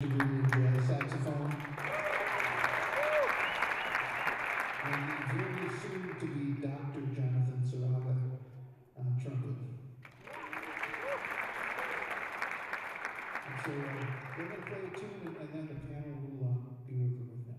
the saxophone, and the very soon to be Dr. Jonathan Saraga on trumpet. And so we're going to play a tune, and then the piano will be working with them.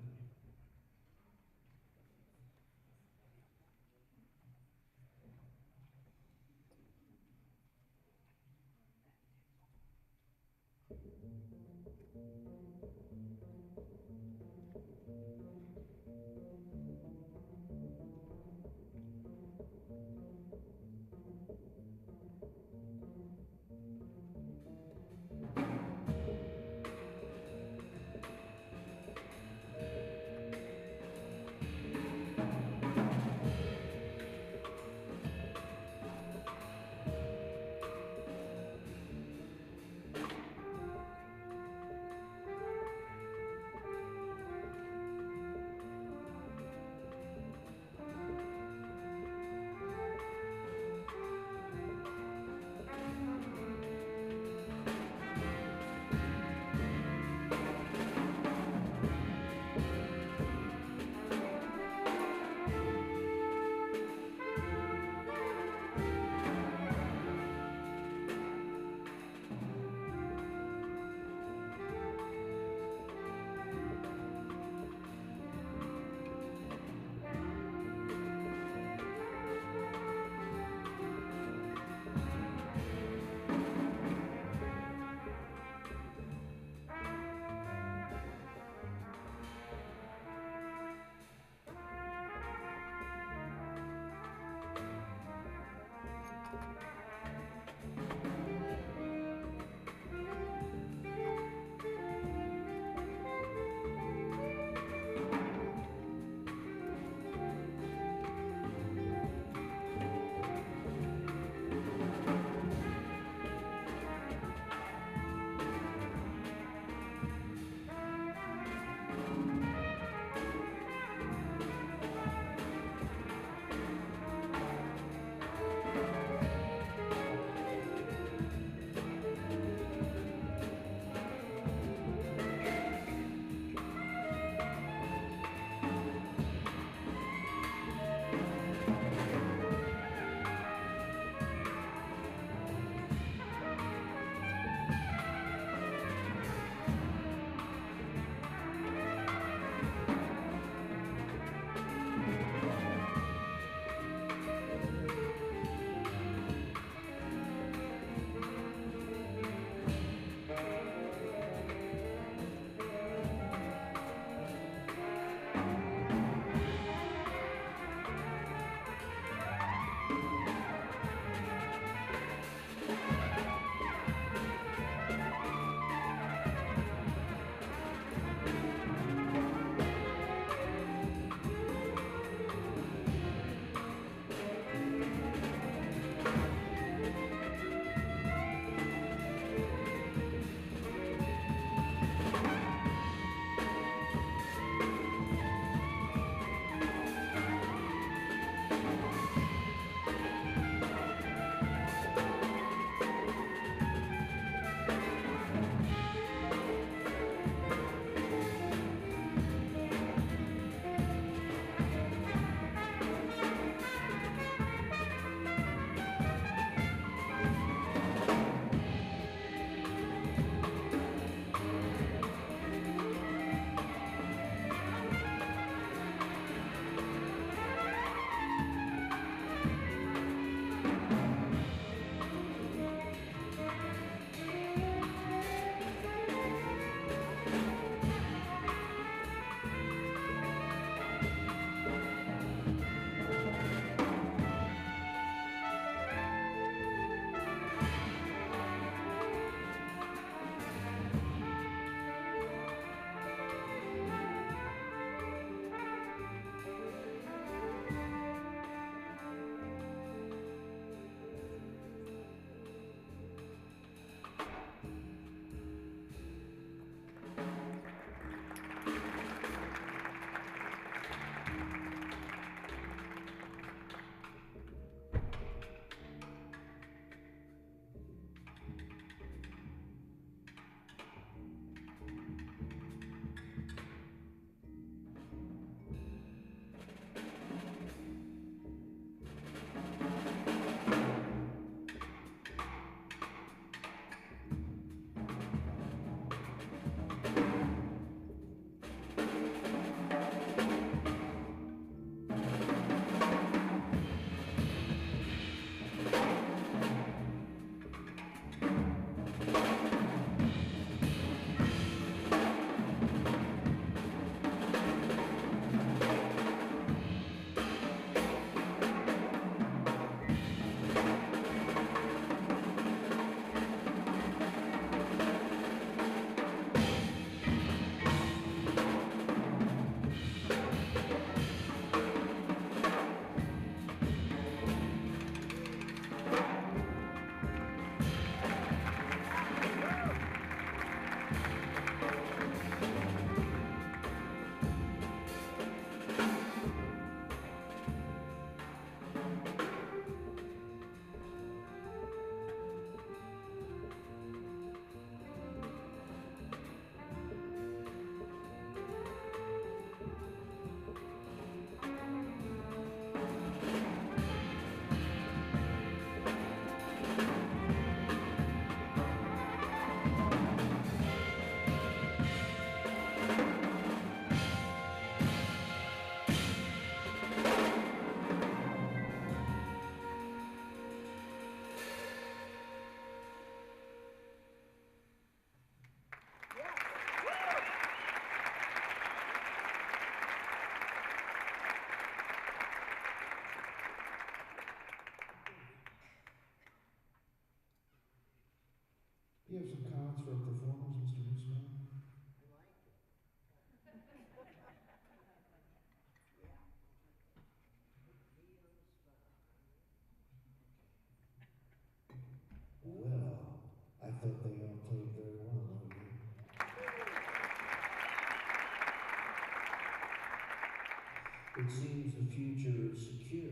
It seems the future is secure.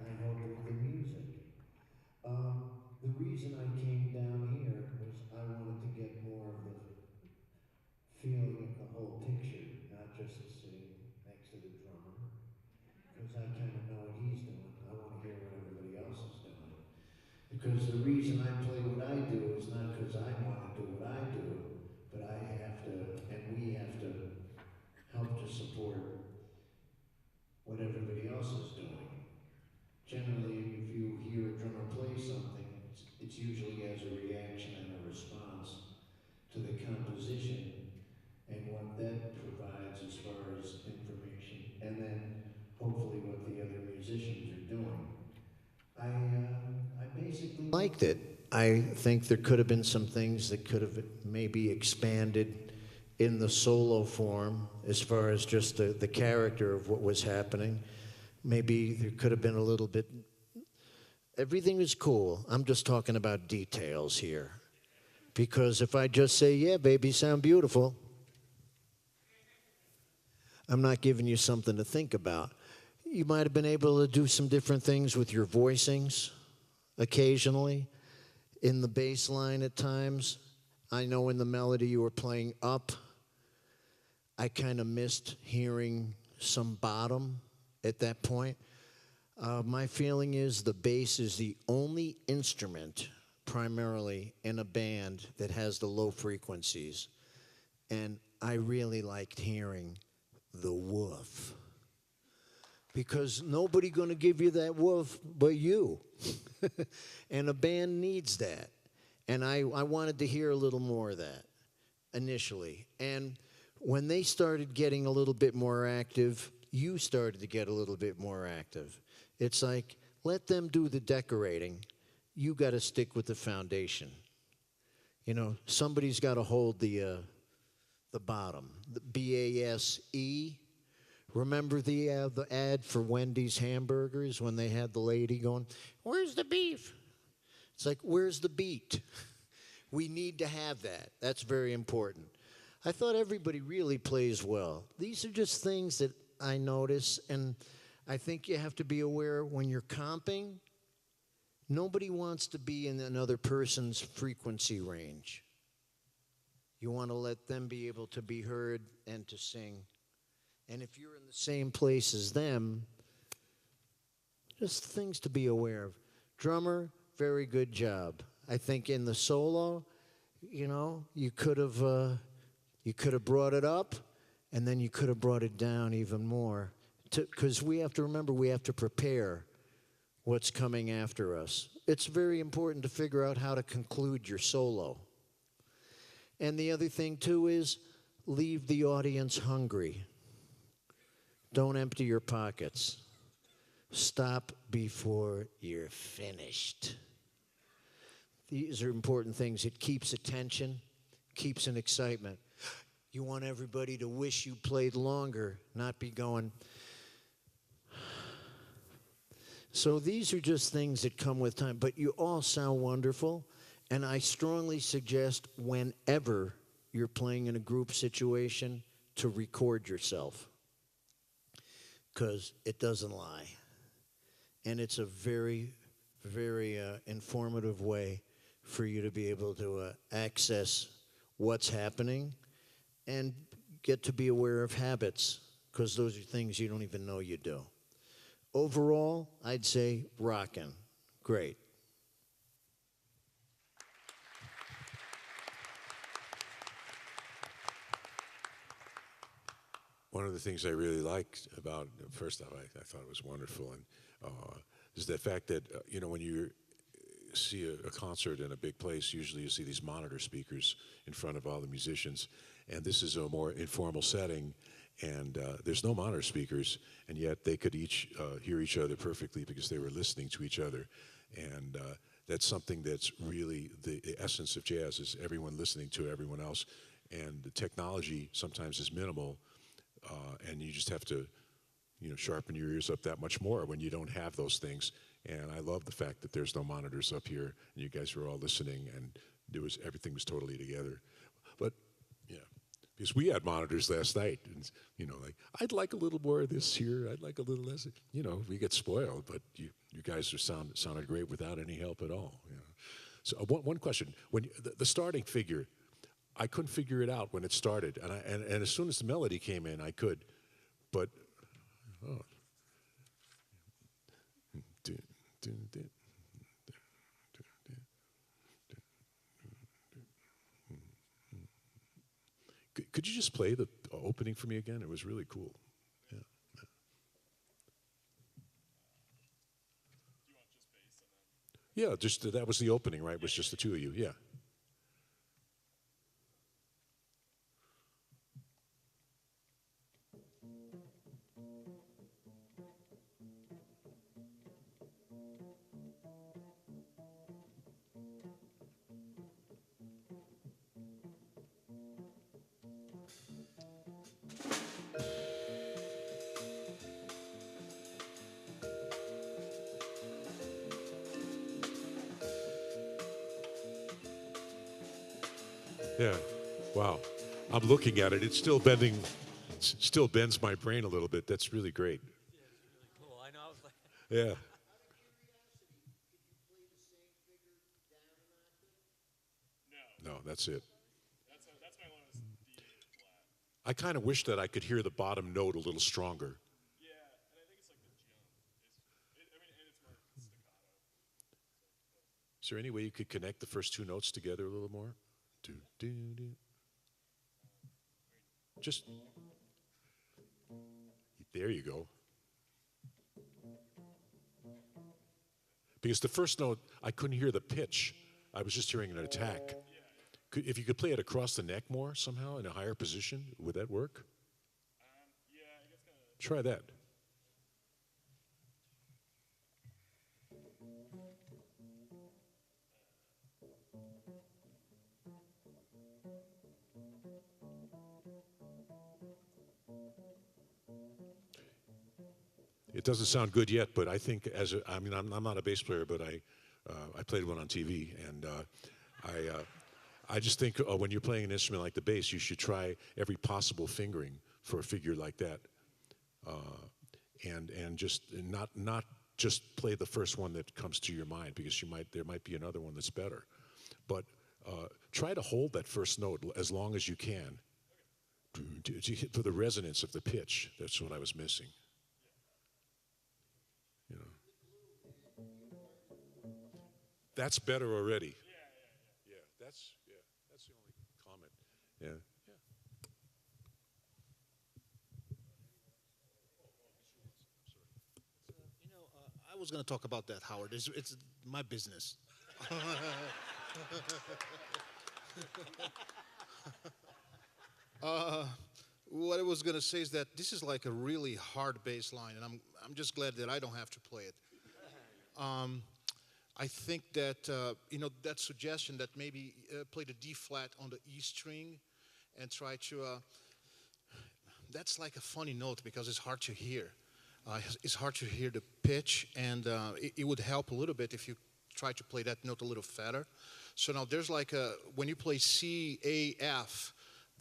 I hope with the music. The reason I came down here was I wanted to get more of the feeling of the whole picture, not just sitting next to the drummer, because I kind of know what he's doing. I want to hear what everybody else is doing. Because the reason I play what I do is not because I want to do what I do, but I have to, and we have to help to support what everybody else is doing. Generally, if you hear a drummer play something, it's usually as a reaction and a response to the composition and what that provides as far as information, and then hopefully what the other musicians are doing. I basically liked it. I think there could have been some things that could have maybe expanded in the solo form as far as just the character of what was happening. Maybe there could have been a little bit. Everything is cool. I'm just talking about details here. Because if I just say, yeah, baby, sound beautiful, I'm not giving you something to think about. You might have been able to do some different things with your voicings occasionally, in the bass line at times. I know in the melody you were playing up, I kind of missed hearing some bottom at that point. My feeling is the bass is the only instrument primarily in a band that has the low frequencies. And I really liked hearing the woof. Because nobody going to give you that woof but you. And a band needs that. And I wanted to hear a little more of that initially. And when they started getting a little bit more active, you started to get a little bit more active. It's like, let them do the decorating. You got to stick with the foundation. You know, somebody's got to hold the bottom, the BASE. Remember the ad for Wendy's hamburgers when they had the lady going, "Where's the beef?" It's like, where's the beat? We need to have that. That's very important. I thought everybody really plays well. These are just things that I notice, and I think you have to be aware when you're comping, nobody wants to be in another person's frequency range. You want to let them be able to be heard and to sing. And if you're in the same place as them, just things to be aware of. Drummer, very good job. I think in the solo, you know, you could have brought it up, and then you could have brought it down even more. Because we have to remember, we have to prepare what's coming after us. It's very important to figure out how to conclude your solo. And the other thing, too, is leave the audience hungry. Don't empty your pockets. Stop before you're finished. These are important things. It keeps attention, keeps an excitement. You want everybody to wish you played longer, not be going. So these are just things that come with time, but you all sound wonderful, and I strongly suggest whenever you're playing in a group situation to record yourself, because it doesn't lie. And it's a very, very informative way for you to be able to access what's happening and get to be aware of habits, because those are things you don't even know you do. Overall, I'd say rockin'. Great. One of the things I really liked about, first off, I thought it was wonderful, and is the fact that, you know, when you see a concert in a big place, usually you see these monitor speakers in front of all the musicians, and this is a more informal setting, and there's no monitor speakers, and yet they could each hear each other perfectly because they were listening to each other, and that's something that's really the essence of jazz, is everyone listening to everyone else, and the technology sometimes is minimal, and you just have to, you know, sharpen your ears up that much more when you don't have those things. And I love the fact that there's no monitors up here, and you guys were all listening, and everything was totally together. But yeah, Because we had monitors last night, and like I'd like a little more of this here. I'd like a little less. We get spoiled, but you guys sounded great without any help at all. So one question: when the starting figure, I couldn't figure it out when it started, and as soon as the melody came in, I could, but oh. Could you just play the opening for me again? It was really cool. Yeah. Yeah, just that was the opening, right? It was just the two of you. Yeah. Yeah. Wow. I'm looking at it. It's still bending. Still bends my brain a little bit. That's really great. Yeah, it's really cool. I know. I was like, Yeah. No, that's it. That's my lowest D flat. I kind of wish that I could hear the bottom note a little stronger. Yeah, and I think it's like the jump. And it's more staccato. Is there any way you could connect the first two notes together a little more? Do, do, do. Just, there you go. Because the first note, I couldn't hear the pitch. I was just hearing an attack. If you could play it across the neck more somehow in a higher position, would that work? Yeah, I guess kind of. Try that. It doesn't sound good yet, but I think I'm not a bass player, but I played one on TV, and I just think when you're playing an instrument like the bass, you should try every possible fingering for a figure like that, and just not just play the first one that comes to your mind, because there might be another one that's better, but try to hold that first note as long as you can for the resonance of the pitch. That's what I was missing. That's better already. Yeah, that's the only comment. Yeah. I was going to talk about that, Howard. It's my business. What I was going to say is that this is like a really hard bass line, and I'm just glad that I don't have to play it. I think that that suggestion that maybe play the D flat on the E string and try to. That's like a funny note because it's hard to hear. It's hard to hear the pitch, and it would help a little bit if you try to play that note a little fatter. So now there's like when you play C, A, F,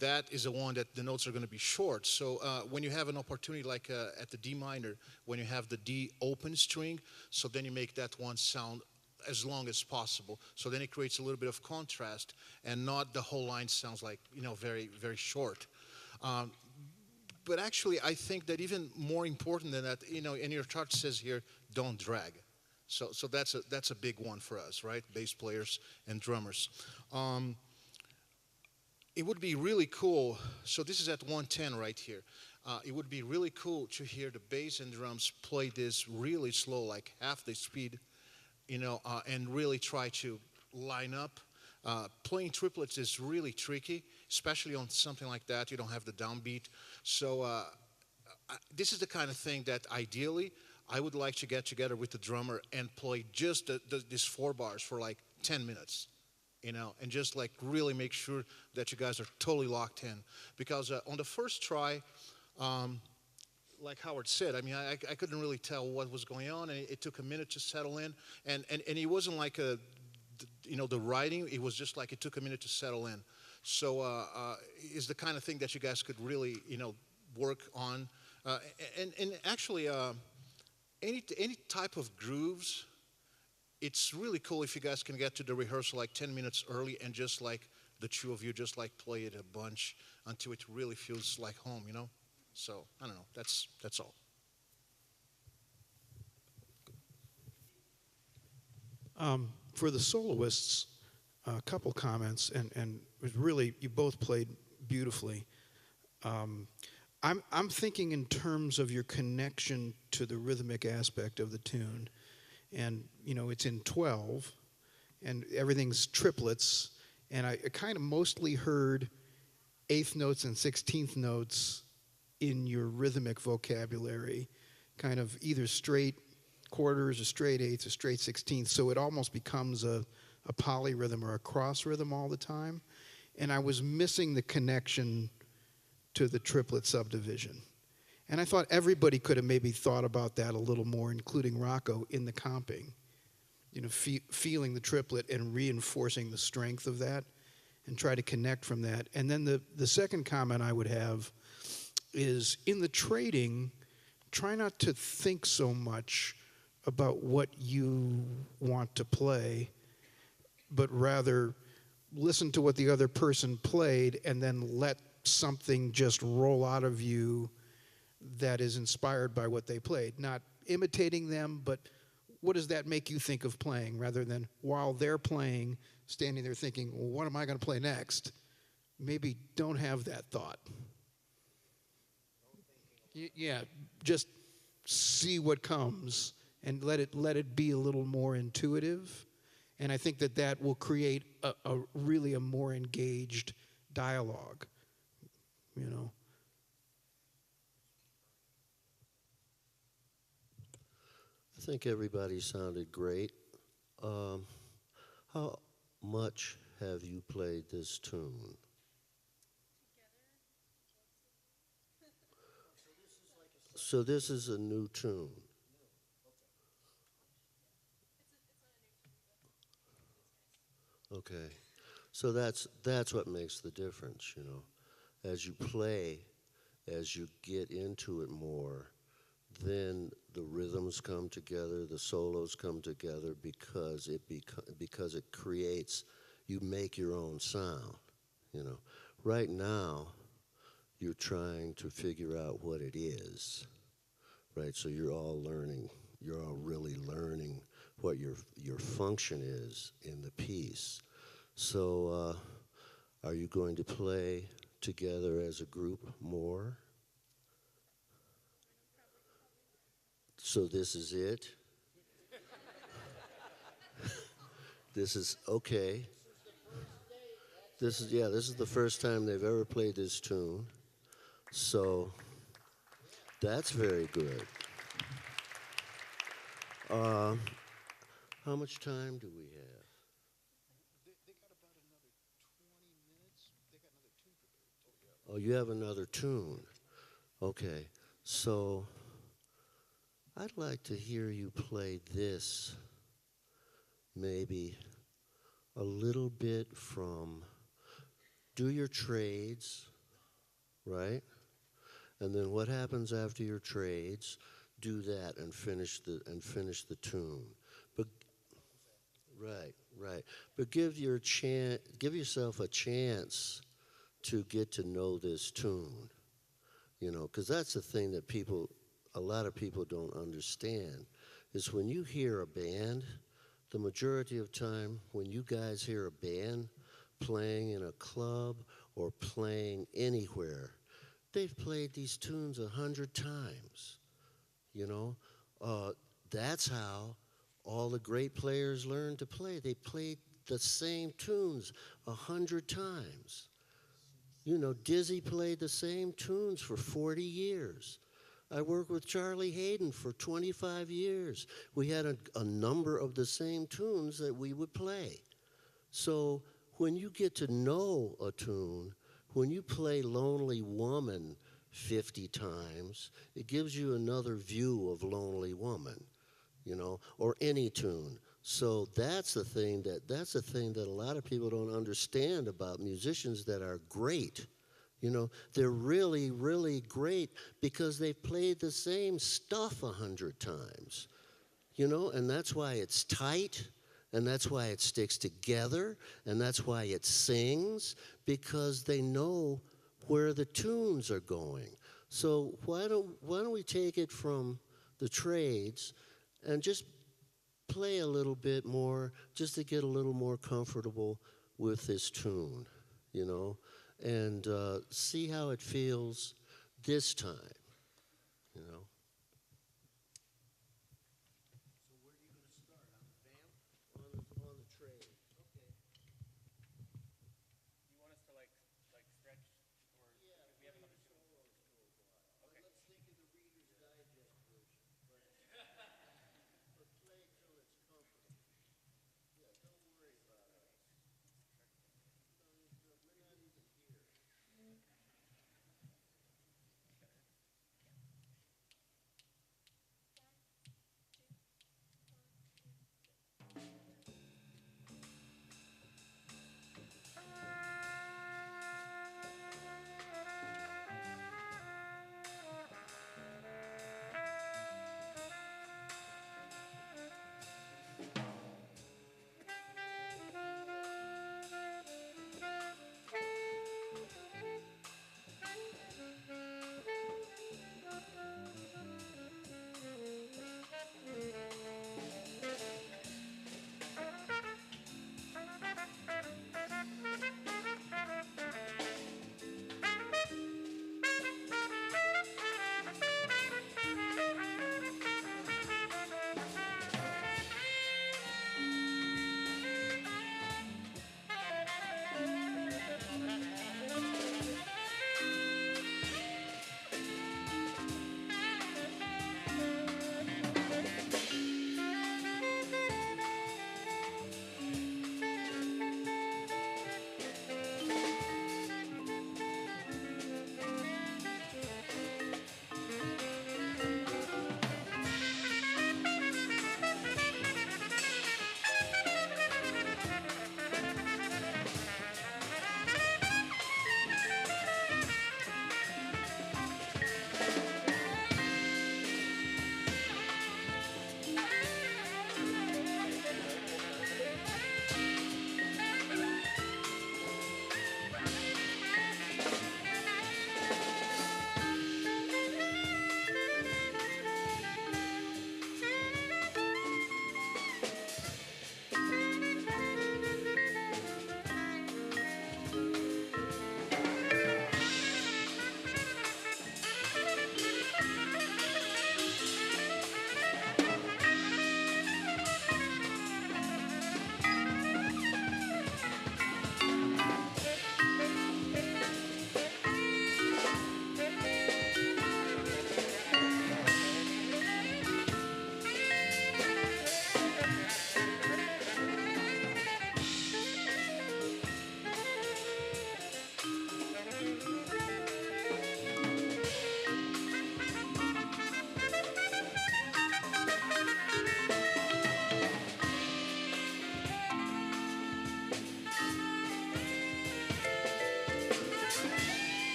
that is the one that the notes are going to be short. So when you have an opportunity like at the D minor, when you have the D open string, so then you make that one sound as long as possible. So then it creates a little bit of contrast, and not the whole line sounds like very, very short. But actually, I think that even more important than that, in your chart says here, don't drag. So that's a big one for us, right? Bass players and drummers. It would be really cool. So this is at 110 right here. It would be really cool to hear the bass and drums play this really slow, like half the speed, and really try to line up. Playing triplets is really tricky, especially on something like that. You don't have the downbeat. So this is the kind of thing that ideally I would like to get together with the drummer and play just these 4 bars for like 10 minutes, and just like really make sure that you guys are totally locked in. Because on the first try, like Howard said, I couldn't really tell what was going on, and it took a minute to settle in. And it wasn't like the writing, it was just like it took a minute to settle in. So is the kind of thing that you guys could really, work on. And actually, any type of grooves, it's really cool if you guys can get to the rehearsal like 10 minutes early and just like the two of you just like play it a bunch until it really feels like home. So I don't know. That's all. For the soloists, a couple comments, and it was really, you both played beautifully. I'm thinking in terms of your connection to the rhythmic aspect of the tune, and it's in 12, and everything's triplets, and I kind of mostly heard eighth notes and 16th notes in your rhythmic vocabulary, kind of either straight quarters or straight eighths or straight 16ths, so it almost becomes a polyrhythm or a cross rhythm all the time. And I was missing the connection to the triplet subdivision. And I thought everybody could have maybe thought about that a little more, including Rocco, in the comping. Feeling the triplet and reinforcing the strength of that and try to connect from that. And then the second comment I would have is, in the trading, try not to think so much about what you want to play, but rather listen to what the other person played and then let something just roll out of you that is inspired by what they played. Not imitating them, but what does that make you think of playing, rather than while they're playing, standing there thinking, well, what am I going to play next? Maybe don't have that thought. Yeah, just see what comes and let it be a little more intuitive. And I think that will create a really a more engaged dialogue, I think everybody sounded great. How much have you played this tune? So this is a new tune. Okay. So that's what makes the difference, As you play, as you get into it more, then the rhythms come together, the solos come together, because it creates, you make your own sound, Right now, you're trying to figure out what it is, right? So you're all really learning what your function is in the piece. So are you going to play together as a group more? So this is it? This is okay. This is the first time they've ever played this tune. So that's very good. How much time do we have? They got about another 20 minutes. They got another tune prepared. Oh, you have another tune. Okay. So I'd like to hear you play this maybe a little bit from do your trades, right? And then what happens after your trades? Do that and finish the tune. But right. But give yourself a chance to get to know this tune, because that's the thing that a lot of people don't understand, is when you hear a band, the majority of time when you guys hear a band playing in a club or playing anywhere, they've played these tunes 100 times, That's how all the great players learn to play. They played the same tunes 100 times. Dizzy played the same tunes for 40 years. I worked with Charlie Hayden for 25 years. We had a number of the same tunes that we would play. So when you get to know a tune, when you play Lonely Woman 50 times, it gives you another view of Lonely Woman, or any tune. So that's the thing that a lot of people don't understand about musicians that are great. You know, they're really, really great because they've played the same stuff 100 times. You know, and that's why it's tight, and that's why it sticks together, and that's why it sings, because they know where the tunes are going. So why don't we take it from the trades and just play a little bit more, just to get a little more comfortable with this tune, you know, and see how it feels this time, you know. So where are you going to start? On the vamp? On the trade. Okay. You want us to like stretch, or Yeah, we have another two? solos for a while. Okay. Let's think of the Reader's Digest version, but play till it's comfortable. Yeah, don't worry about us. We're not even here.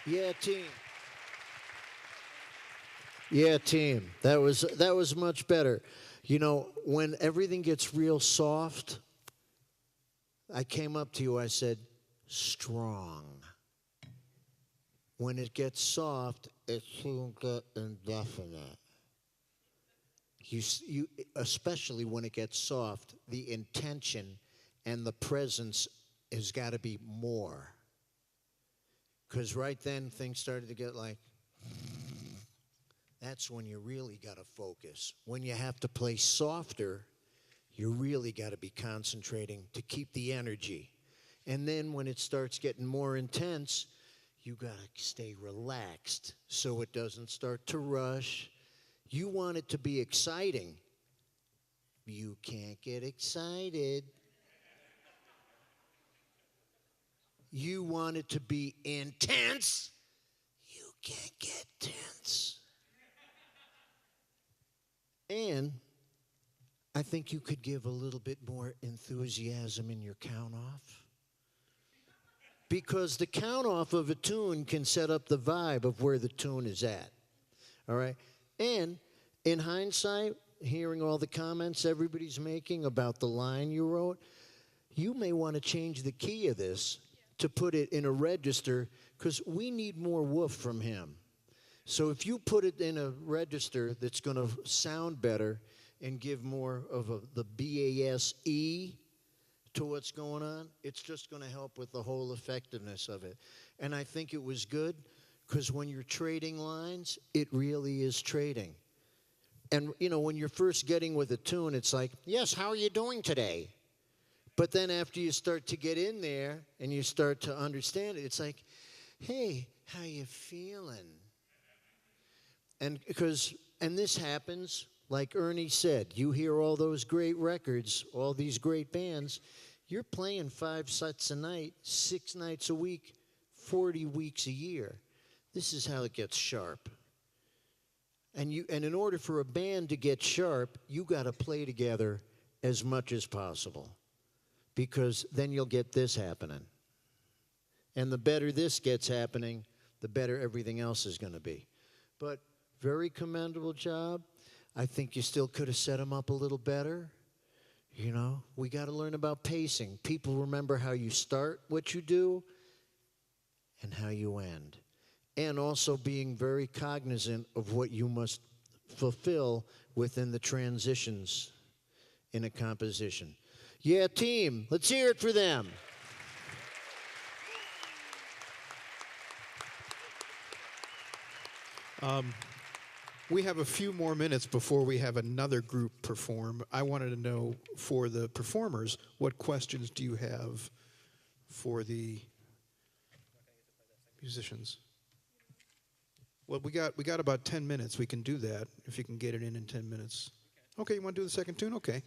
Yeah, team. Yeah, team. That was much better. You know, when everything gets real soft, I came up to you, I said, strong. When it gets soft, it should get indefinite. You, especially when it gets soft, the intention and the presence has got to be more. Because right then things started to get like, that's when you really got to focus. When you have to play softer, you really got to be concentrating to keep the energy. And then when it starts getting more intense, you got to stay relaxed so it doesn't start to rush. You want it to be exciting. You can't get excited. You want it to be intense. You can't get tense. And I think you could give a little bit more enthusiasm in your count off. Because the count off of a tune can set up the vibe of where the tune is at. All right? And in hindsight, hearing all the comments everybody's making about the line you wrote, you may want to change the key of this to put it in a register because we need more woof from him. So if you put it in a register that's going to sound better and give more of the BASE to what's going on, it's just going to help with the whole effectiveness of it. And I think it was good because when you're trading lines, it really is trading. And, you know, when you're first getting with a tune, it's like, yes, how are you doing today? But then after you start to get in there and you start to understand it, it's like, hey, how you feeling? And this happens, like Ernie said, you hear all those great records, all these great bands, you're playing 5 sets a night, 6 nights a week, 40 weeks a year. This is how it gets sharp. And in order for a band to get sharp, you got to play together as much as possible. Because then you'll get this happening. And the better this gets happening, the better everything else is going to be. But very commendable job. I think you still could have set them up a little better. You know, we got to learn about pacing. People remember how you start what you do and how you end. And also being very cognizant of what you must fulfill within the transitions in a composition. Yeah, team, let's hear it for them. We have a few more minutes before we have another group perform. I wanted to know, for the performers, what questions do you have for the musicians? Well, we got about 10 minutes. We can do that if you can get it in 10 minutes. Okay, you want to do the second tune? Okay.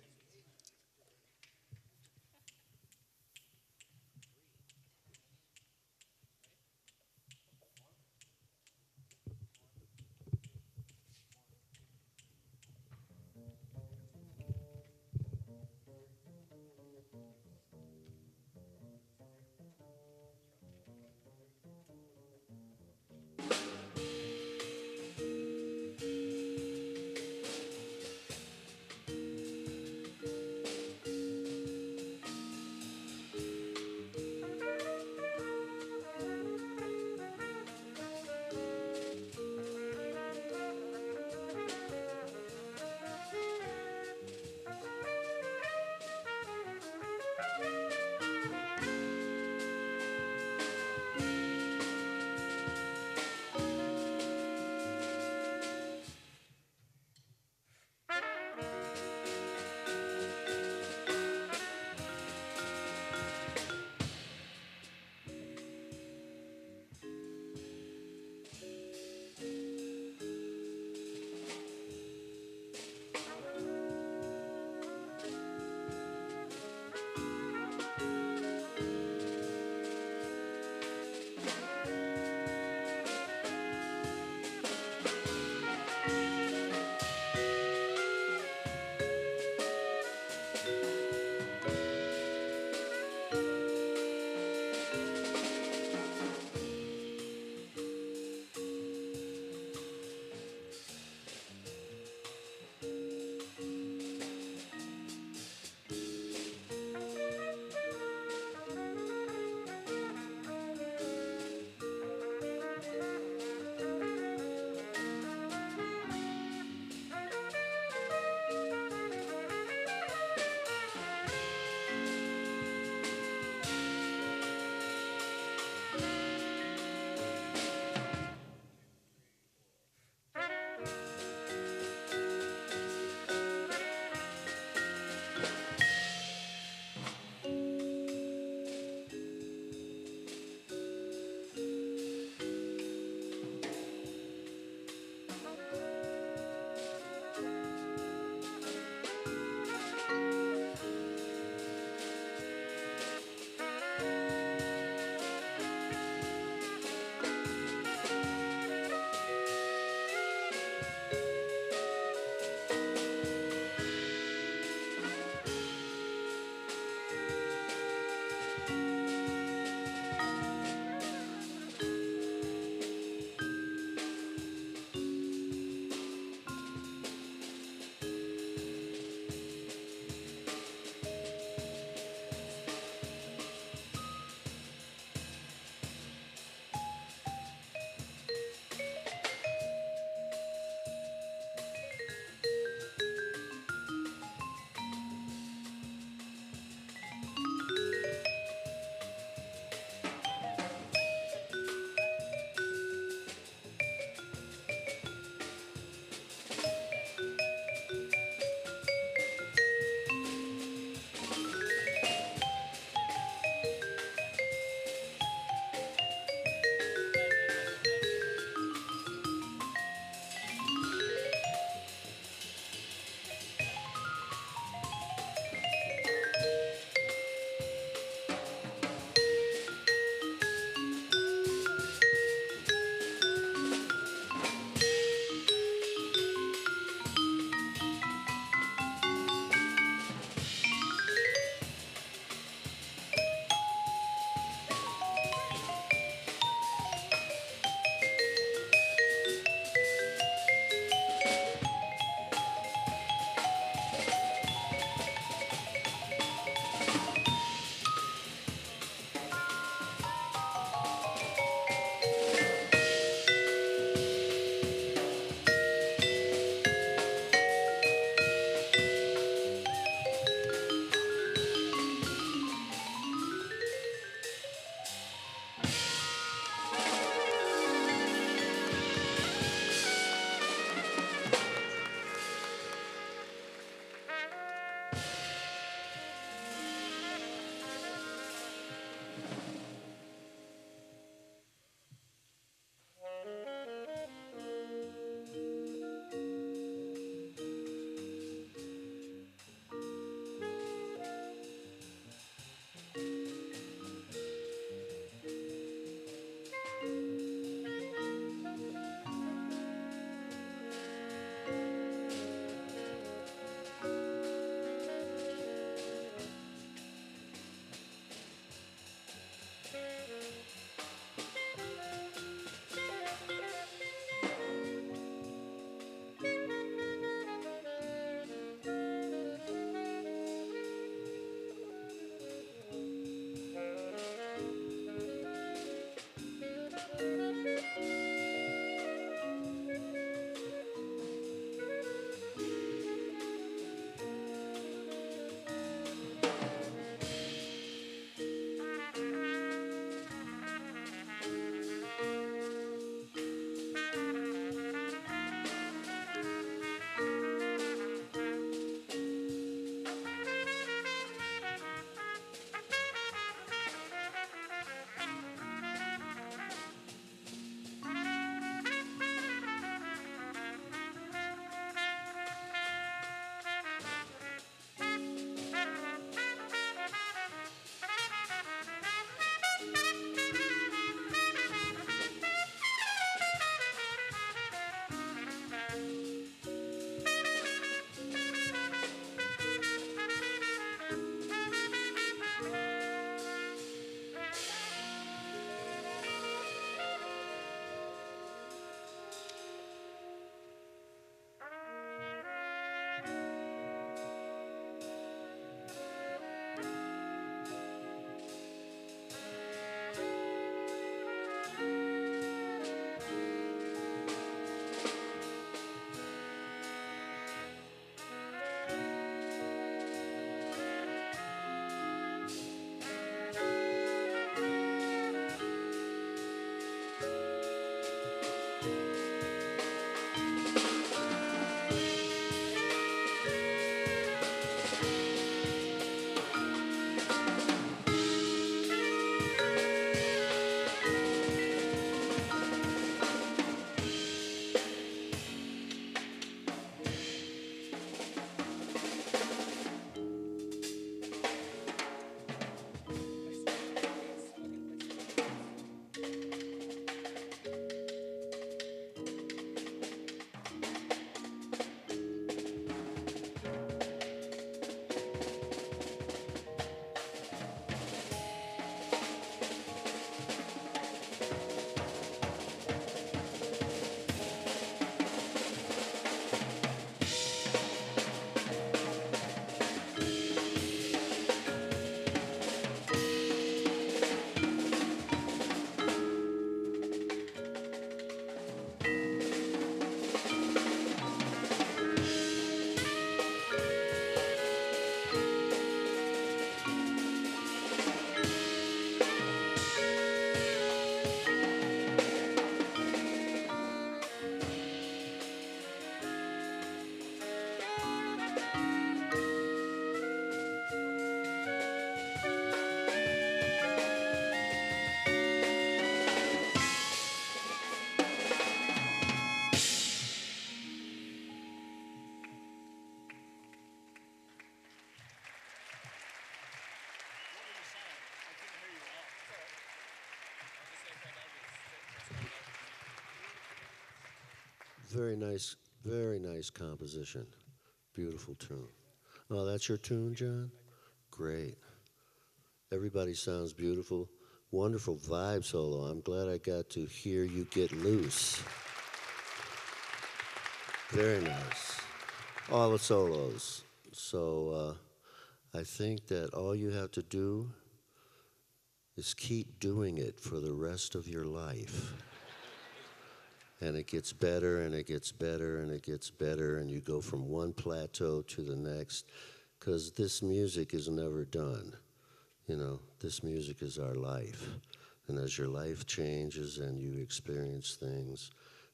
very nice composition. Beautiful tune. Oh, that's your tune, John? Great. Everybody sounds beautiful. Wonderful vibe solo. I'm glad I got to hear you get loose. Very nice. All the solos. So I think that all you have to do is keep doing it for the rest of your life. And it gets better and it gets better and it gets better, and you go from one plateau to the next, because this music is never done. You know, this music is our life. And as your life changes and you experience things,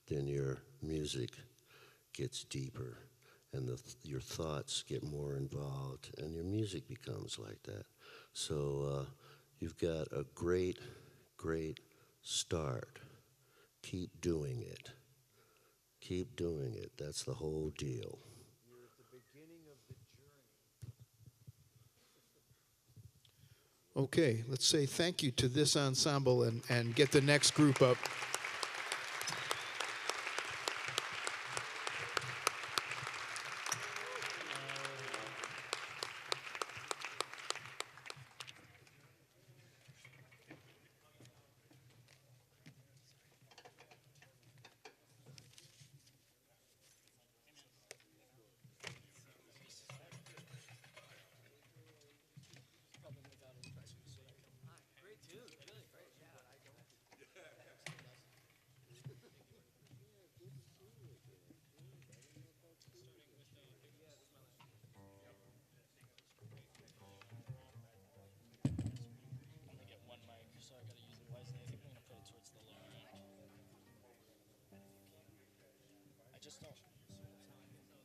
then your music gets deeper and your thoughts get more involved and your music becomes like that. So you've got a great, great start. Keep doing it. Keep doing it. That's the whole deal. You're at the beginning of the journey. Okay, let's say thank you to this ensemble and get the next group up.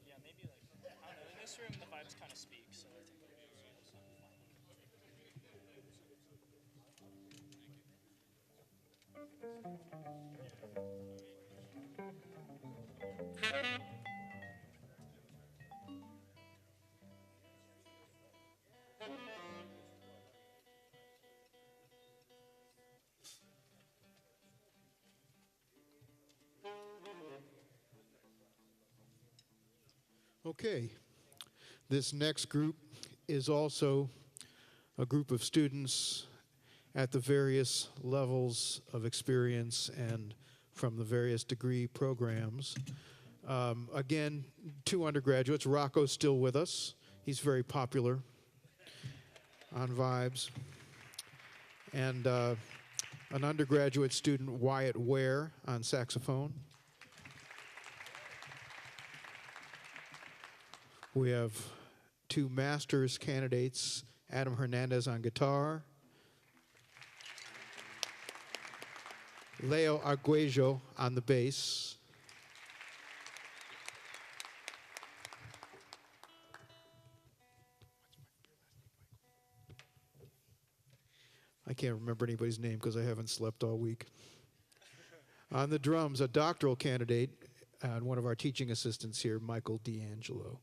Yeah, maybe like, I don't know, in this room the vibes kind of speak, so I think it'll be Okay, this next group is also a group of students at the various levels of experience and from the various degree programs. Again, 2 undergraduates. Rocco's still with us. He's very popular on Vibes. And an undergraduate student, Wyatt Ware, on saxophone. We have 2 master's candidates, Adam Hernandez on guitar, Leo Arguello on the bass, I can't remember anybody's name because I haven't slept all week. On the drums, a doctoral candidate and one of our teaching assistants here, Michael D'Angelo.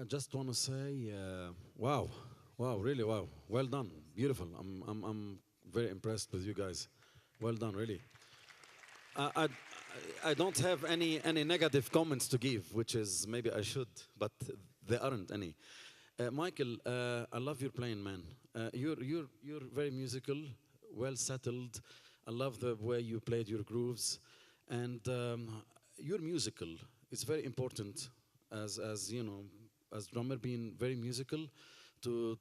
just want to say, wow, wow, really wow, well done, beautiful. I'm very impressed with you guys. Well done, really. I, I, I don't have any negative comments to give, which is maybe I should, but there aren't any. Michael, I love your playing, man. You're very musical, well settled. I love the way you played your grooves, and you're musical. It's very important, as you know, as drummer being very musical, to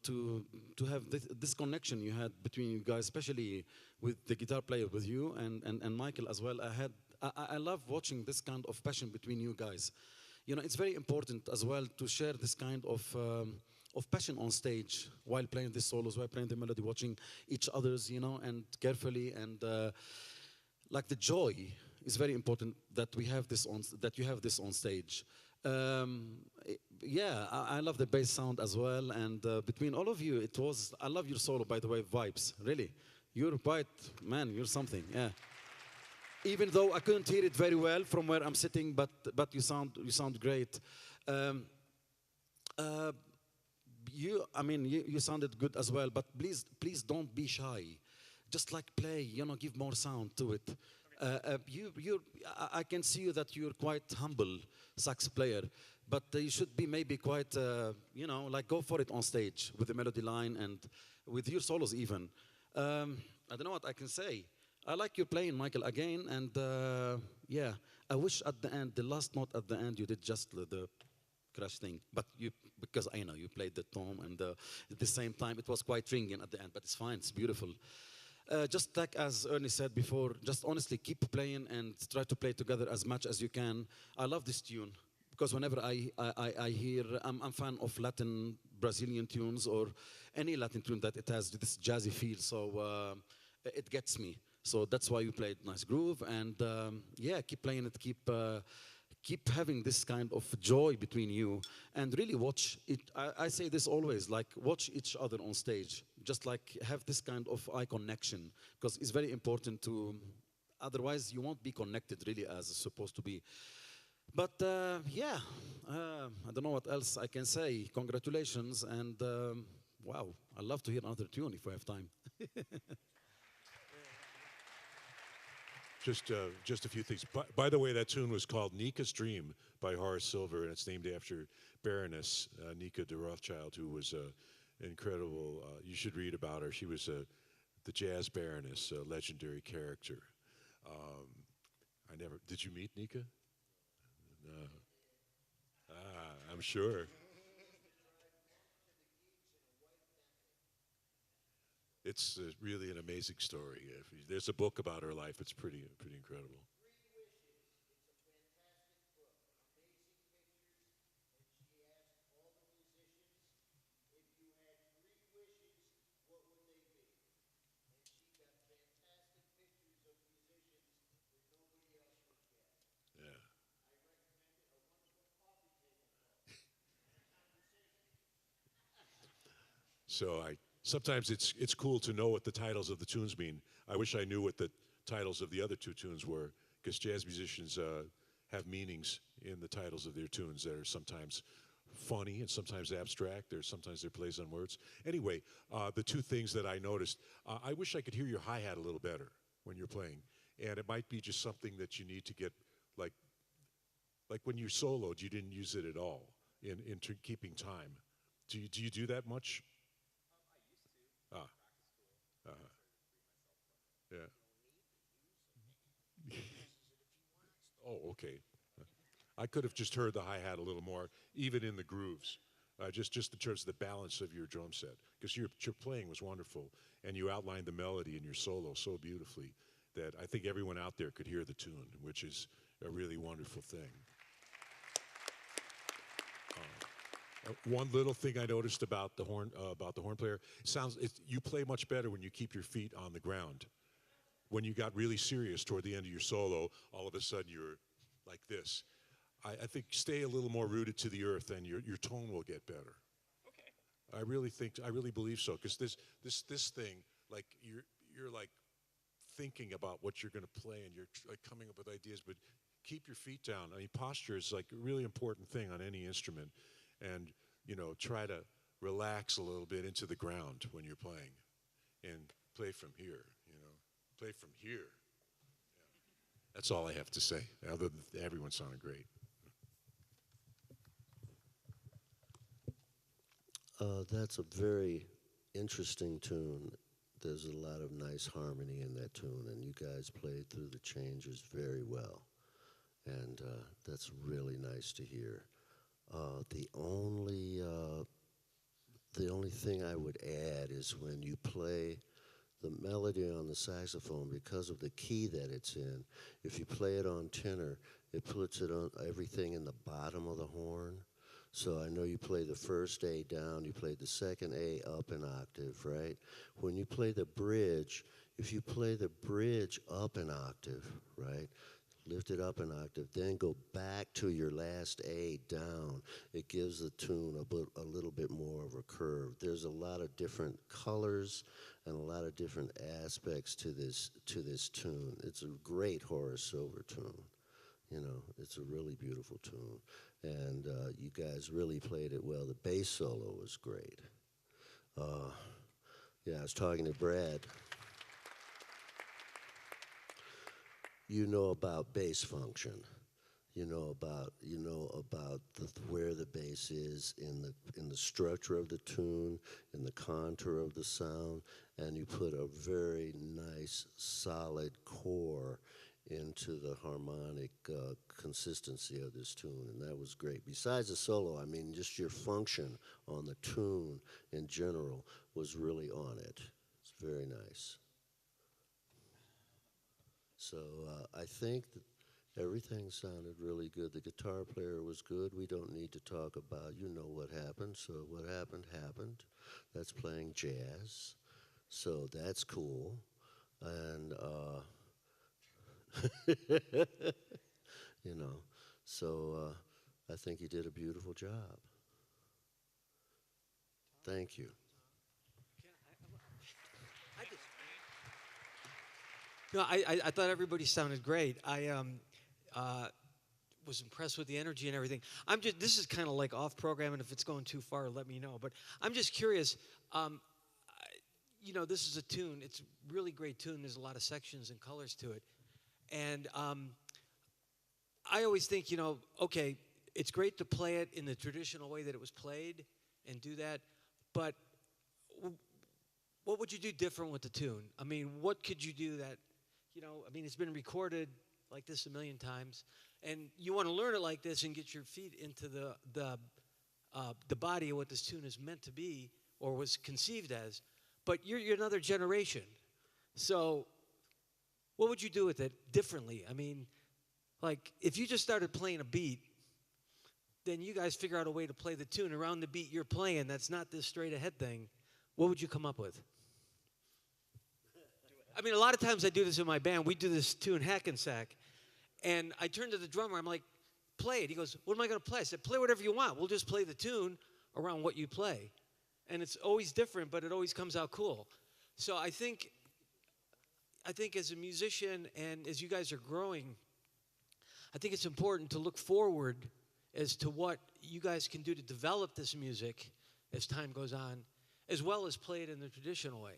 have this connection you had between you guys, especially with the guitar player with you and Michael as well. I love watching this kind of passion between you guys. You know, it's very important as well to share this kind of passion on stage while playing the solos, while playing the melody, watching each other's, you know, and carefully and like the joy is very important that we have this on that you have this on stage. Yeah, I love the bass sound as well, and between all of you, it was. I love your solo, by the way, vibes. Really, you're quite man. You're something. Yeah. Even though I couldn't hear it very well from where I'm sitting, but you sound great. Um, uh, I mean, you sounded good as well. But please don't be shy. Just like play, you know, give more sound to it. I can see you that you're quite humble sax player, but you should be maybe quite, you know, like go for it on stage with the melody line and with your solos even. I don't know what I can say. I like your playing, Michael, again, and yeah, I wish at the end, the last note at the end, you did just the crash thing, but because I know you played the tom, and at the same time, it was quite ringing at the end, but it's fine, it's beautiful. Just like as Ernie said before, just honestly keep playing and try to play together as much as you can. I love this tune because whenever I hear, I'm a fan of Latin Brazilian tunes or any Latin tune that it has this jazzy feel, so it gets me. So that's why you played nice groove, and yeah, keep playing it, keep having this kind of joy between you, and really watch it. I say this always, like watch each other on stage, just like have this kind of eye connection, because it's very important to, otherwise you won't be connected really as it's supposed to be. But yeah, I don't know what else I can say. Congratulations, and wow, I'd love to hear another tune if we have time. Just a few things. By the way, that tune was called Nika's Dream by Horace Silver, and it's named after Baroness Nika de Rothschild, who was incredible. You should read about her. She was the jazz baroness, a legendary character. Did you meet Nika? No. I'm sure. It's really an amazing story. There's a book about her life. It's pretty incredible. Yeah. So sometimes it's cool to know what the titles of the tunes mean. I wish I knew what the titles of the other two tunes were, because jazz musicians have meanings in the titles of their tunes that are sometimes funny and sometimes abstract, or sometimes they're plays on words. Anyway, the two things that I noticed, I wish I could hear your hi-hat a little better when you're playing, and it might be just something that you need to get, like when you soloed, you didn't use it at all in keeping time. Do you do that much? Ah. Yeah. Oh, okay. I could have just heard the hi-hat a little more, even in the grooves, just in terms of the balance of your drum set, because your playing was wonderful, and you outlined the melody in your solo so beautifully that I think everyone out there could hear the tune, which is a really wonderful thing. One little thing I noticed about the horn player, you play much better when you keep your feet on the ground. When you got really serious toward the end of your solo, all of a sudden you're like this. I think stay a little more rooted to the earth, and your tone will get better. Okay. I really believe so, because this thing, like you're like thinking about what you're going to play, and you're like coming up with ideas, but keep your feet down. I mean, posture is like a really important thing on any instrument, and try to relax a little bit into the ground when you're playing and play from here, play from here. That's all I have to say. Other than everyone sounded great. That's a very interesting tune. There's a lot of nice harmony in that tune, and you guys played through the changes very well. And that's really nice to hear. The only thing I would add is when you play the melody on the saxophone, because of the key that it's in, if you play it on tenor, it puts it on everything in the bottom of the horn. So I know you play the first A down, you played the second A up an octave, right? When you play the bridge, if you play the bridge up an octave, right? Lift it up an octave, then go back to your last A down. It gives the tune a little bit more of a curve. There's a lot of different colors and a lot of different aspects to this tune. It's a great Horace Silver tune. It's a really beautiful tune. And you guys really played it well. The bass solo was great. I was talking to Brad. You know about bass function. You know about where the bass is in the structure of the tune, in the contour of the sound, and you put a very nice solid core into the harmonic consistency of this tune, and that was great. Besides the solo, I mean, just your function on the tune in general was really on it. It's very nice. So I think that everything sounded really good. The guitar player was good. We don't need to talk about, what happened. So what happened, happened. That's playing jazz. So that's cool. And, so I think you did a beautiful job. Thank you. No, I thought everybody sounded great. I was impressed with the energy and everything. This is kind of like off program, and if it's going too far, let me know. But I'm just curious. This is a tune. It's a really great tune. There's a lot of sections and colors to it. And I always think, okay, it's great to play it in the traditional way that it was played and do that, but what would you do different with the tune? I mean, what could you do that, it's been recorded like this a million times, and you want to learn it like this and get your feet into the body of what this tune is meant to be or was conceived as, but you're another generation. So what would you do with it differently? I mean, like, if you just started playing a beat, then you guys figure out a way to play the tune around the beat you're playing that's not this straight ahead thing. What would you come up with? I mean, a lot of times I do this in my band. We do this tune, Hackensack, and I turn to the drummer. I'm like, play it. He goes, what am I going to play? I said, play whatever you want. We'll just play the tune around what you play. And it's always different, but it always comes out cool. So I think as a musician and as you guys are growing, I think it's important to look forward as to what you guys can do to develop this music as time goes on, as well as play it in the traditional way.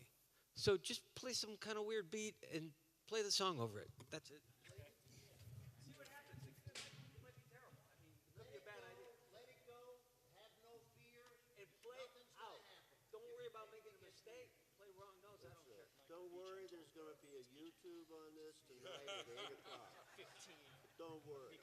So just play some kind of weird beat and play the song over it. That's it. See what happens. It might be terrible. I mean, it could be a bad idea. Let it go. Have no fear. And play it out. Don't worry about making a mistake. Play wrong notes. I don't care. Don't worry, there's going to be a YouTube on this tonight at 8 o'clock. 15. Don't worry.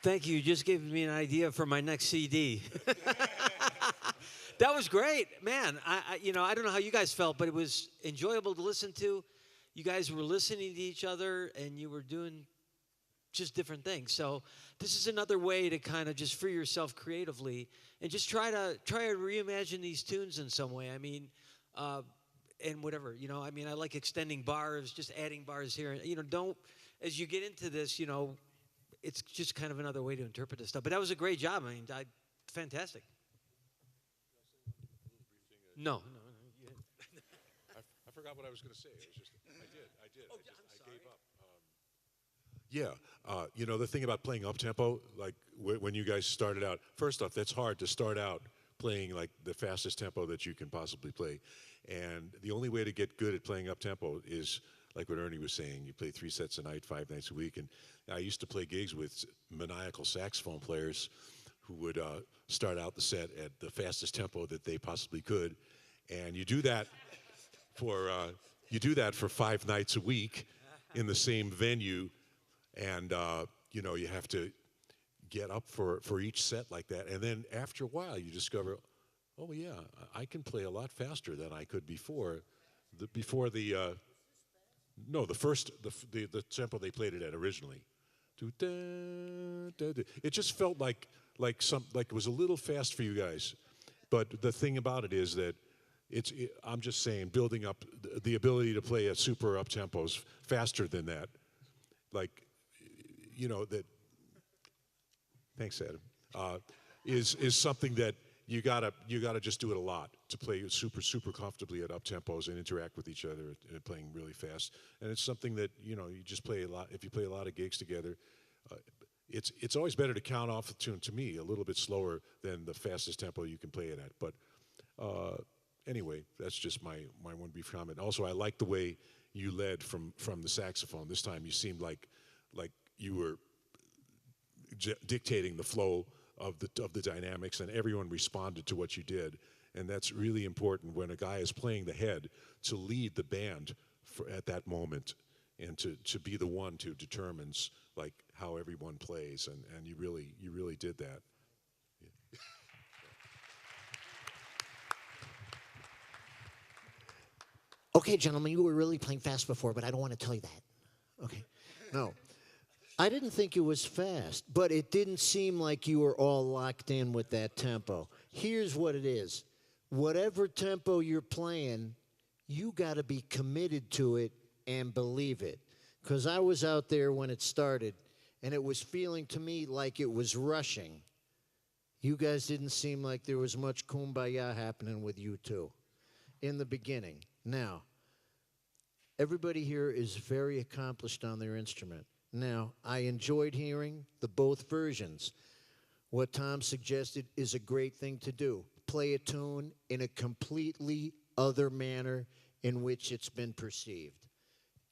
Thank you. You just gave me an idea for my next CD. That was great, man. I don't know how you guys felt, but it was enjoyable to listen to. You guys were listening to each other, and you were doing just different things. So this is another way to kind of just free yourself creatively and just try to reimagine these tunes in some way. I mean, and whatever, I mean, I like extending bars, just adding bars here. Don't, as you get into this, it's just kind of another way to interpret this stuff. But that was a great job. I mean, fantastic. No. I forgot what I was going to say. I did. I gave up. The thing about playing up tempo, like when you guys started out, first off, that's hard to start out playing like the fastest tempo that you can possibly play. And the only way to get good at playing up tempo is like what Ernie was saying. You play 3 sets a night, 5 nights a week. And I used to play gigs with maniacal saxophone players who would start out the set at the fastest tempo that they possibly could. And you do that for 5 nights a week in the same venue. And, you have to get up for each set like that. And then after a while, you discover, oh, yeah, I can play a lot faster than I could before. The tempo they played it at originally. It just felt like it was a little fast for you guys. But the thing about it is that I'm just saying, building up the ability to play at super up tempos faster than that, that. Thanks, Adam. Is something that you gotta just do it a lot to play super comfortably at up tempos and interact with each other and playing really fast. And it's something that you just play a lot. If you play a lot of gigs together, it's always better to count off the tune, to me, a little bit slower than the fastest tempo you can play it at. But anyway, that's just my one brief comment. Also, I like the way you led from the saxophone. This time you seemed like you were dictating the flow of the dynamics, and everyone responded to what you did. And that's really important when a guy is playing the head, to lead the band at that moment, and to be the one who determines how everyone plays, and you really did that. Yeah. Okay, gentlemen, you were really playing fast before, but I don't want to tell you that. Okay. No. I didn't think it was fast, but it didn't seem like you were all locked in with that tempo. Here's what it is. Whatever tempo you're playing, you got to be committed to it and believe it. Because I was out there when it started, and it was feeling to me like it was rushing. You guys didn't seem like there was much kumbaya happening with you two in the beginning. Now, everybody here is very accomplished on their instrument. Now, I enjoyed hearing the both versions. What Tom suggested is a great thing to do. Play a tune in a completely other manner in which it's been perceived.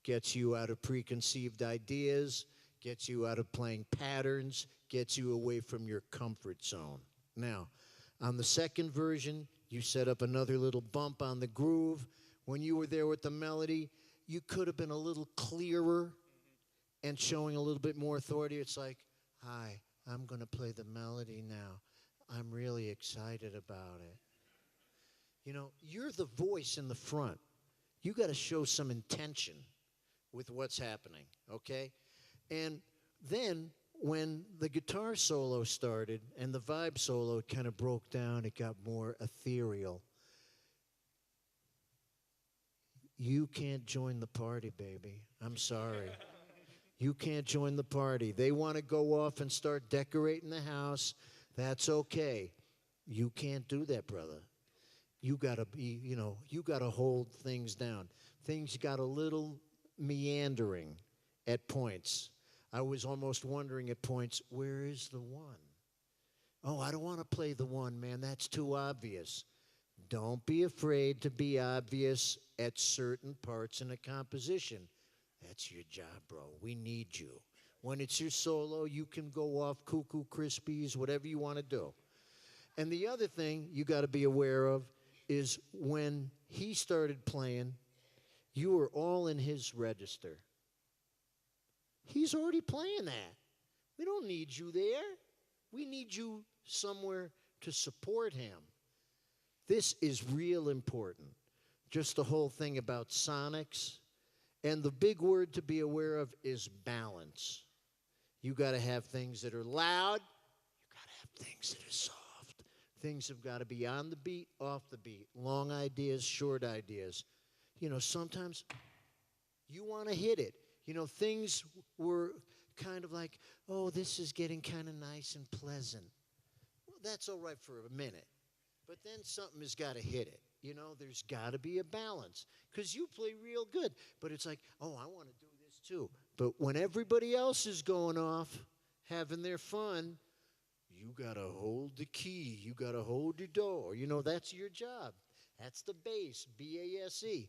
gets you out of preconceived ideas, gets you out of playing patterns, gets you away from your comfort zone. Now, on the second version, you set up another little bump on the groove. When you were there with the melody, you could have been a little clearer and showing a little bit more authority. It's like, hi, I'm going to play the melody now. I'm really excited about it. You know, you're the voice in the front. You got to show some intention with what's happening, okay? And then when the guitar solo started and the vibe solo kind of broke down, it got more ethereal. You can't join the party, baby. I'm sorry. You can't join the party. They want to go off and start decorating the house. That's okay. You can't do that, brother. You got to be, you know, you got to hold things down. Things got a little meandering at points. I was almost wondering at points, where is the one? Oh, I don't want to play the one, man. That's too obvious. Don't be afraid to be obvious at certain parts in a composition. That's your job, bro. We need you. When it's your solo, you can go off cuckoo crispies, whatever you want to do. And the other thing you got to be aware of is when he started playing, you were all in his register. He's already playing that. We don't need you there. We need you somewhere to support him. This is real important. Just the whole thing about sonics. And the big word to be aware of is balance. You got to have things that are loud. You got to have things that are soft. Things have got to be on the beat, off the beat. Long ideas, short ideas. You know, sometimes you want to hit it. You know, things were kind of like, oh, this is getting kind of nice and pleasant. Well, that's all right for a minute. But then something has got to hit it. You know, there's got to be a balance. Because you play real good. But it's like, oh, I want to do this too. But when everybody else is going off, having their fun, you got to hold the key. You got to hold your door. You know, that's your job. That's the bass, B-A-S-E.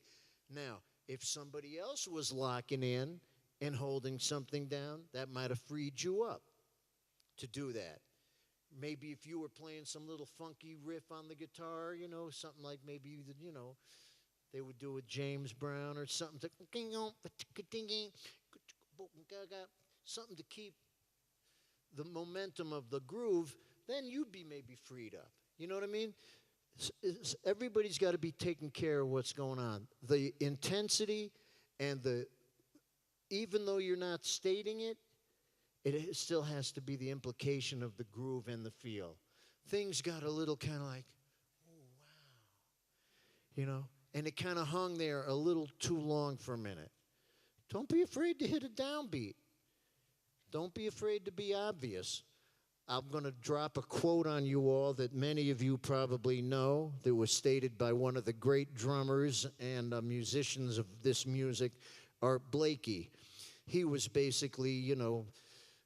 Now, if somebody else was locking in and holding something down, that might have freed you up to do that. Maybe if you were playing some little funky riff on the guitar, you know, something like maybe, you know, they would do a James Brown or something to keep the momentum of the groove, then you'd be maybe freed up. You know what I mean? Everybody's got to be taking care of what's going on. The intensity and even though you're not stating it, it still has to be the implication of the groove and the feel. Things got a little kind of like, oh, wow. You know, and it kind of hung there a little too long for a minute. Don't be afraid to hit a downbeat. Don't be afraid to be obvious. I'm going to drop a quote on you all that many of you probably know that was stated by one of the great drummers and musicians of this music, Art Blakey. He was basically, you know,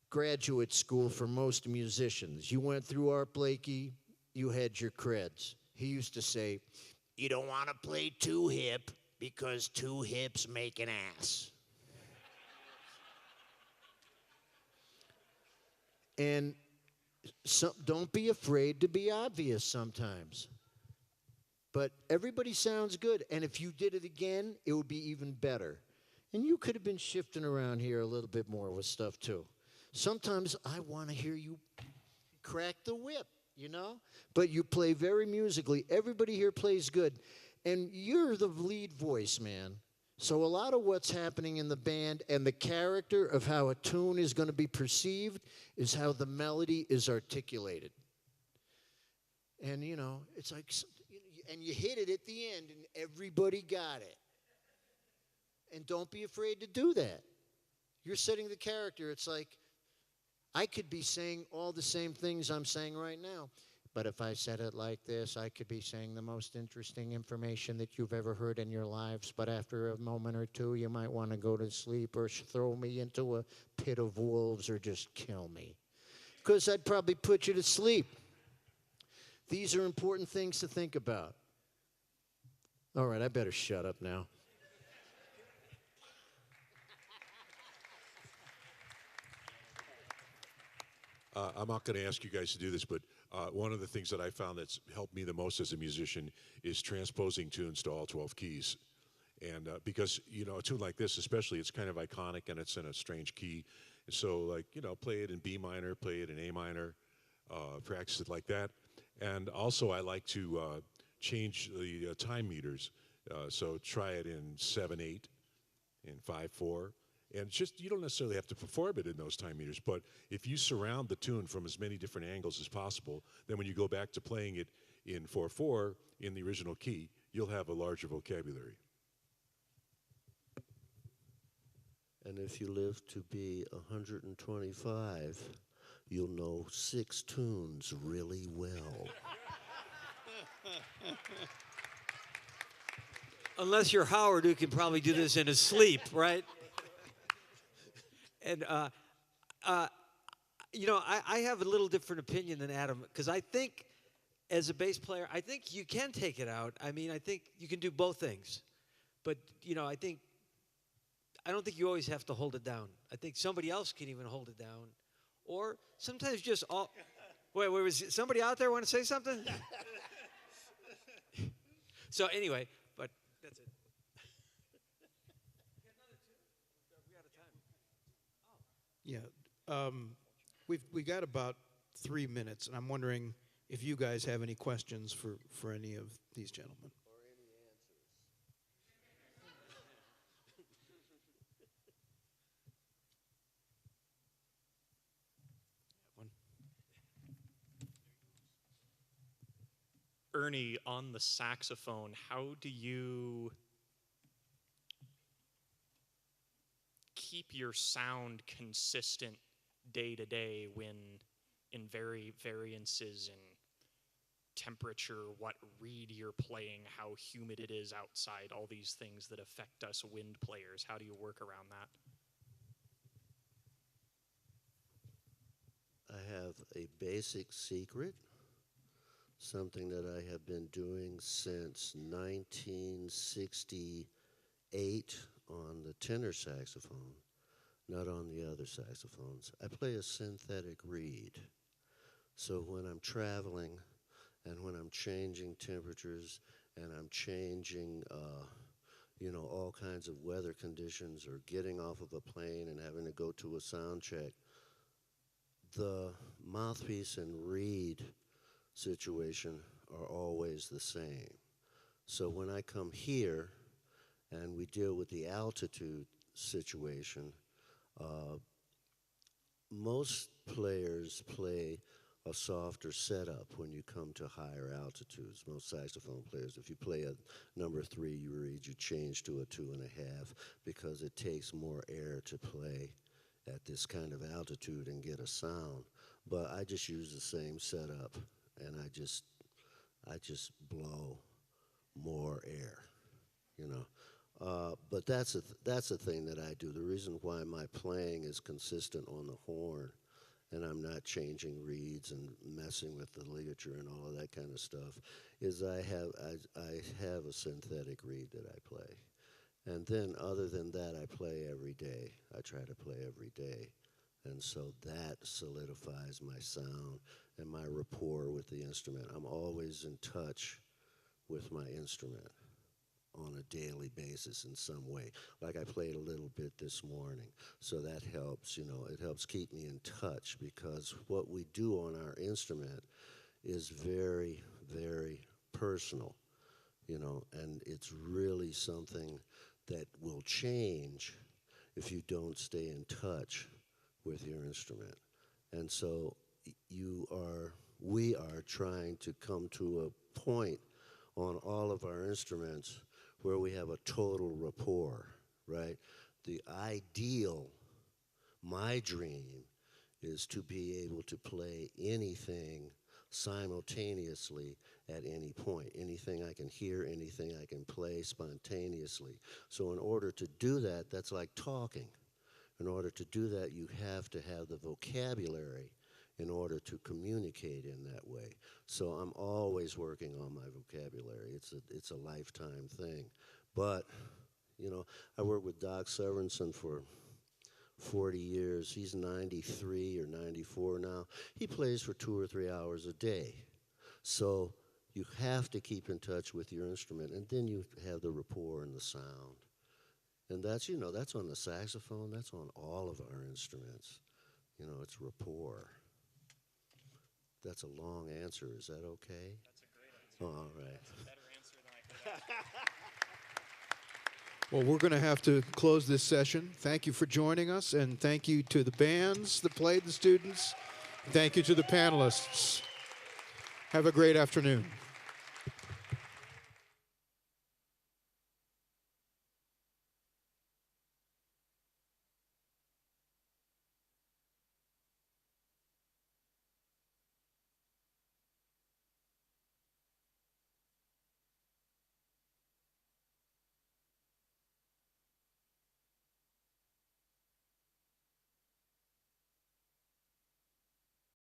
graduate school for most musicians. You went through Art Blakey, you had your creds. He used to say, you don't want to play too hip because two hips make an ass. And don't be afraid to be obvious sometimes. But everybody sounds good. And if you did it again, it would be even better. And you could have been shifting around here a little bit more with stuff too. Sometimes I want to hear you crack the whip, you know? But you play very musically. Everybody here plays good. And you're the lead voice, man. So a lot of what's happening in the band and the character of how a tune is going to be perceived is how the melody is articulated. And, you know, it's like, and you hit it at the end and everybody got it. And don't be afraid to do that. You're setting the character. It's like, I could be saying all the same things I'm saying right now. But if I said it like this, I could be saying the most interesting information that you've ever heard in your lives. But after a moment or two, you might want to go to sleep or throw me into a pit of wolves or just kill me. Because I'd probably put you to sleep. These are important things to think about. All right, I better shut up now. I'm not going to ask you guys to do this, but one of the things that I found that's helped me the most as a musician is transposing tunes to all 12 keys. And because, you know, a tune like this especially, it's kind of iconic and it's in a strange key. And so, like, you know, play it in B minor, play it in A minor, practice it like that. And also I like to change the time meters. So try it in 7/8, in 5/4. And just, you don't necessarily have to perform it in those time meters, but if you surround the tune from as many different angles as possible, then when you go back to playing it in 4/4 in the original key, you'll have a larger vocabulary. And if you live to be 125, you'll know 6 tunes really well. Unless you're Howard, who can probably do this in his sleep, right? And, you know, I have a little different opinion than Adam, because I think as a bass player, I think you can take it out. I mean, I think you can do both things. But, you know, I don't think you always have to hold it down. I think somebody else can even hold it down. Or sometimes just all. Wait, was somebody out there want to say something? So anyway, but that's it. Yeah, we got about 3 minutes, and I'm wondering if you guys have any questions for any of these gentlemen. Ernie, on the saxophone, how do you keep your sound consistent day to day when in variances in temperature, what reed you're playing, how humid it is outside, all these things that affect us wind players? How do you work around that? I have a basic secret, something that I have been doing since 1968 on the tenor saxophone, not on the other saxophones. I play a synthetic reed. So when I'm traveling and when I'm changing temperatures and I'm changing, you know, all kinds of weather conditions or getting off of a plane and having to go to a sound check, the mouthpiece and reed situation are always the same. So when I come here and we deal with the altitude situation, most players play a softer setup when you come to higher altitudes. Most saxophone players, if you play a number 3 reed, you change to a 2.5 because it takes more air to play at this kind of altitude and get a sound. But I just use the same setup, and I just blow more air, you know. But that's a thing that I do. The reason why my playing is consistent on the horn, and I'm not changing reeds and messing with the ligature and all of that kind of stuff, is I have a synthetic reed that I play. And then other than that, I play every day. I try to play every day. And so that solidifies my sound and my rapport with the instrument. I'm always in touch with my instrument on a daily basis in some way. Like I played a little bit this morning. So that helps, you know, it helps keep me in touch, because what we do on our instrument is very, very personal, you know, and it's really something that will change if you don't stay in touch with your instrument. And so we are trying to come to a point on all of our instruments where we have a total rapport, right? The ideal, my dream, is to be able to play anything simultaneously at any point. Anything I can hear, anything I can play spontaneously. So in order to do that, that's like talking. In order to do that, you have to have the vocabulary in order to communicate in that way. So I'm always working on my vocabulary. It's a lifetime thing. But, you know, I worked with Doc Severinsen for 40 years. He's 93 or 94 now. He plays for 2 or 3 hours a day. So you have to keep in touch with your instrument, and then you have the rapport and the sound. And that's, you know, that's on the saxophone, that's on all of our instruments. You know, it's rapport. That's a long answer. Is that okay? That's a great answer. All right. That's a better answer than I could have. Well, we're going to have to close this session. Thank you for joining us, and thank you to the bands that played, the students. Thank you to the panelists. Have a great afternoon.